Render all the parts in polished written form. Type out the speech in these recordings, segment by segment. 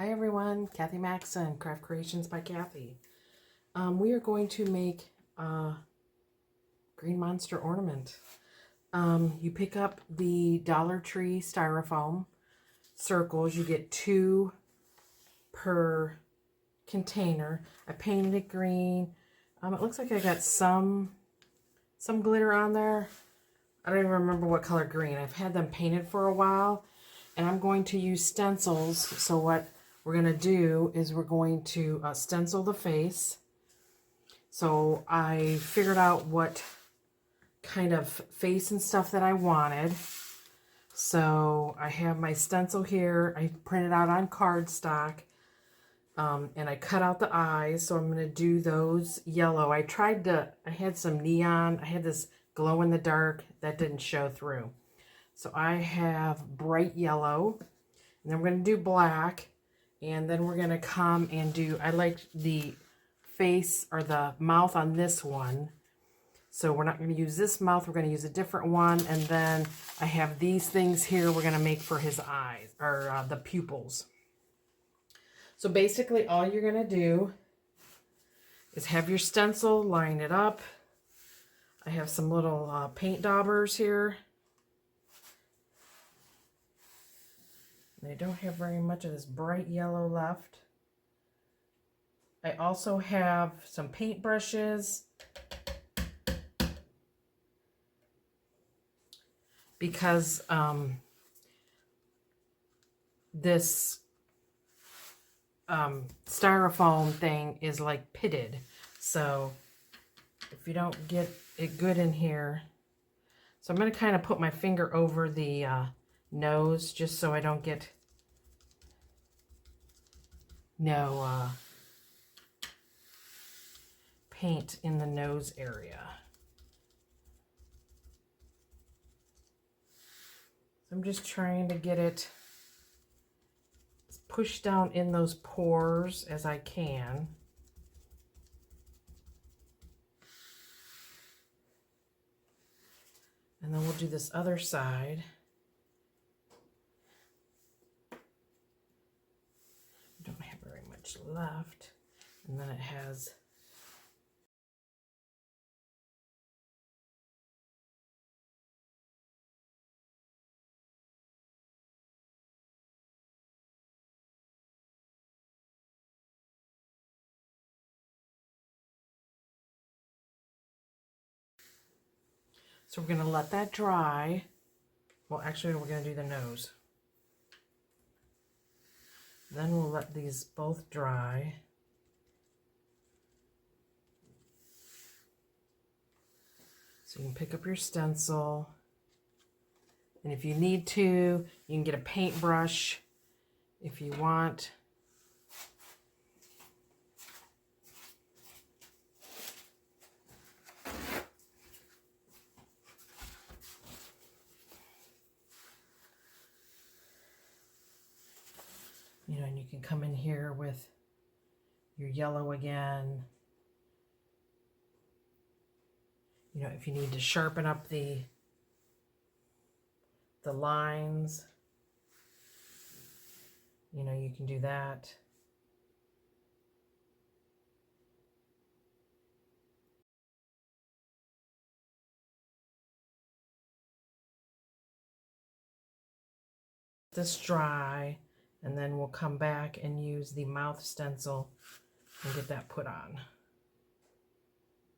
Hi everyone, Kathy Maxon, Craft Creations by Kathy. We are going to make a green monster ornament. You pick up the Dollar Tree Styrofoam circles. You get 2 per container. I painted it green. It looks like I got some glitter on there. I don't even remember what color green. I've had them painted for a while, and I'm going to use stencils. So what we're going to do is we're going to stencil the face. So I figured out what kind of face and stuff that I wanted. So I have my stencil here. I printed out on cardstock, and I cut out the eyes. So I'm going to do those yellow. I had some neon. I had this glow in the dark that didn't show through. So I have bright yellow, and then we're going to do black. And then we're going to come and do, I like the face or the mouth on this one. So we're not going to use this mouth. We're going to use a different one. And then I have these things here we're going to make for his eyes, or the pupils. So basically all you're going to do is have your stencil, line it up. I have some little paint daubers here. I don't have very much of this bright yellow left. I also have some paint brushes because this styrofoam thing is like pitted. So if you don't get it good in here, so I'm going to kind of put my finger over the nose just so I don't get no paint in the nose area. So I'm just trying to get it pushed down in those pores as I can. And then we'll do this other side. Don't have very much left. And then it has so we're going to let that dry. Well, actually, we're going to do the nose. Then we'll let these both dry. So you can pick up your stencil. And if you need to, you can get a paintbrush if you want. You know, and you can come in here with your yellow again. You know, if you need to sharpen up the lines, you know, you can do that. This dry, and then we'll come back and use the mouth stencil and get that put on.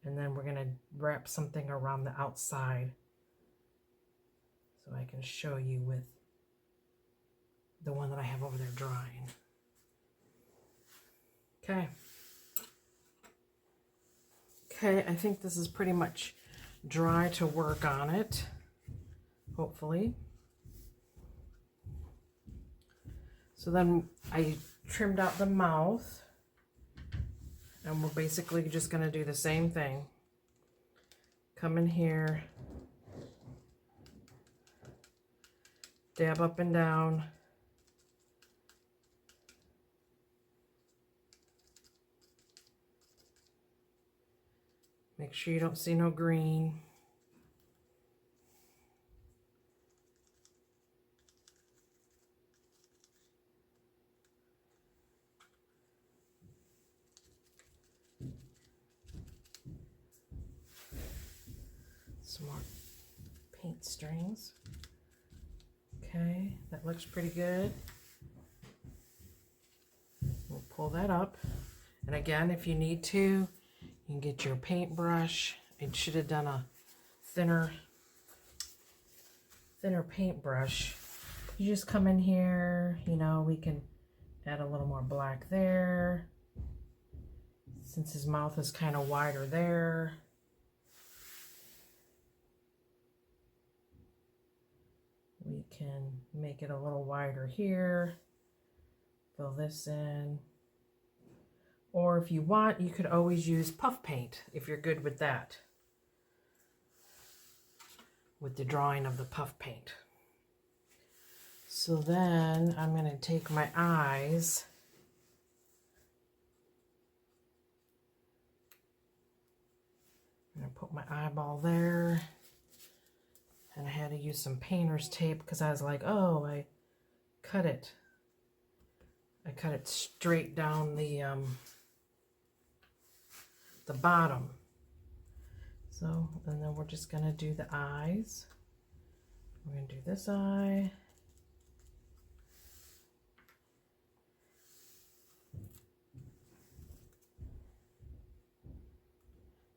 And then we're going to wrap something around the outside so I can show you with the one that I have over there drying. Okay. Okay, I think this is pretty much dry to work on it, hopefully. So then I trimmed out the mouth, and we're basically just going to do the same thing. Come in here, dab up and down. Make sure you don't see no green. some more paint strings. Okay, that looks pretty good. We'll pull that up. And again, if you need to, you can get your paintbrush. I should have done a thinner paintbrush. You just come in here, you know, we can add a little more black there. Since his mouth is kind of wider there. We can make it a little wider here. Fill this in. Or if you want, you could always use puff paint if you're good with that. With the drawing of the puff paint. So then I'm going to take my eyes. I'm going to put my eyeball there. And I had to use some painter's tape because I was like, oh, I cut it straight down the bottom. So, and then we're just going to do the eyes. We're going to do this eye.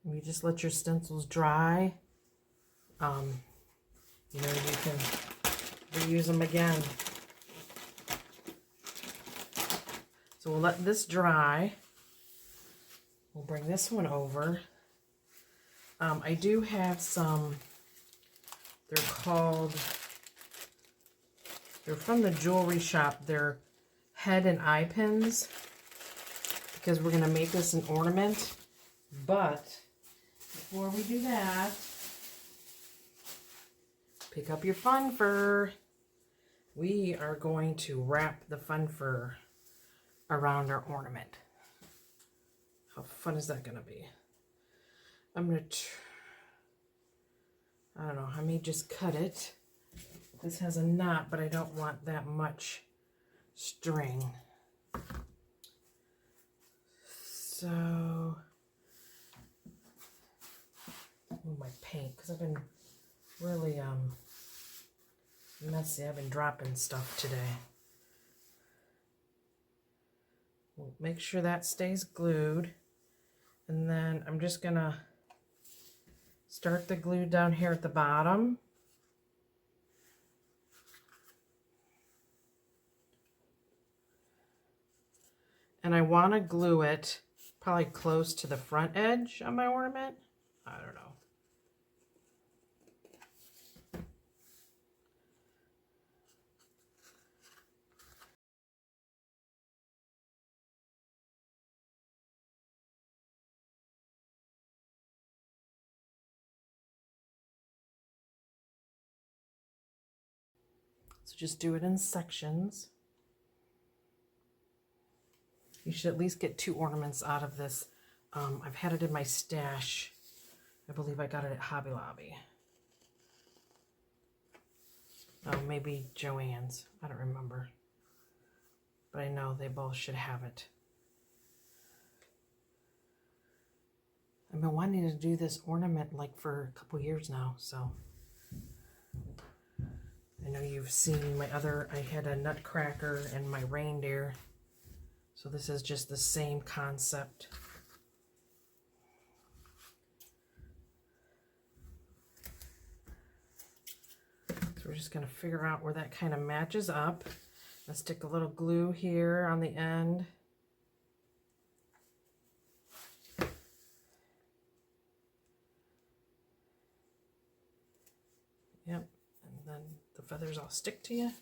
You just let your stencils dry. You know, you can reuse them again. So we'll let this dry. We'll bring this one over. I do have some, they're from the jewelry shop. They're head and eye pins because we're going to make this an ornament. But before we do that, pick up your fun fur. We are going to wrap the fun fur around our ornament. How fun is that going to be? I'm going to, I don't know, I may just cut it. This has a knot, but I don't want that much string. So, move my paint, because I've been really messy. I've been dropping stuff today. We'll make sure that stays glued. And then I'm just going to start the glue down here at the bottom. And I want to glue it probably close to the front edge of my ornament. I don't know. So just do it in sections. You should at least get 2 ornaments out of this. I've had it in my stash. I believe I got it at Hobby Lobby. Oh, maybe Joann's. I don't remember. But I know they both should have it. I've been wanting to do this ornament like for a couple years now, so. I know you've seen my other, I had a nutcracker and my reindeer. So this is just the same concept. So we're just going to figure out where that kind of matches up. Let's stick a little glue here on the end. Yep, and then the feathers all stick to you.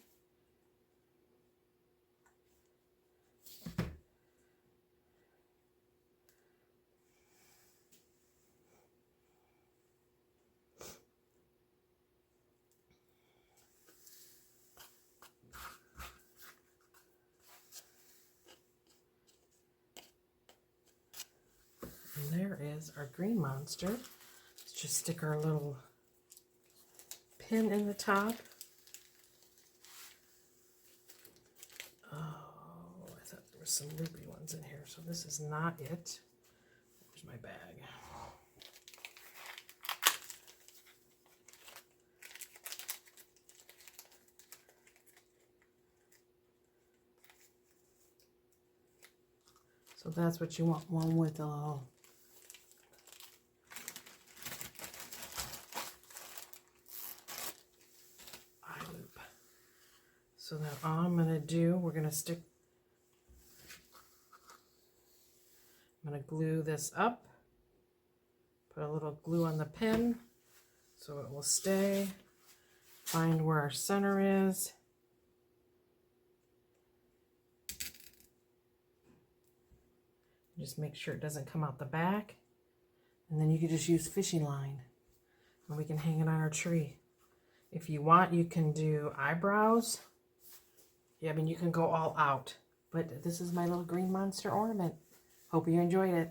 And there is our green monster. Let's just stick our little pin in the top. Oh, I thought there was some loopy ones in here, so this is not it. Where's my bag? So that's what you want, one with a little eye loop. So now all I'm going to do, I'm going to glue this up, put a little glue on the pin so it will stay. Find where our center is. Just make sure it doesn't come out the back. And then you can just use fishing line. And we can hang it on our tree. If you want, you can do eyebrows. Yeah, I mean, you can go all out. But this is my little green monster ornament. Hope you enjoyed it.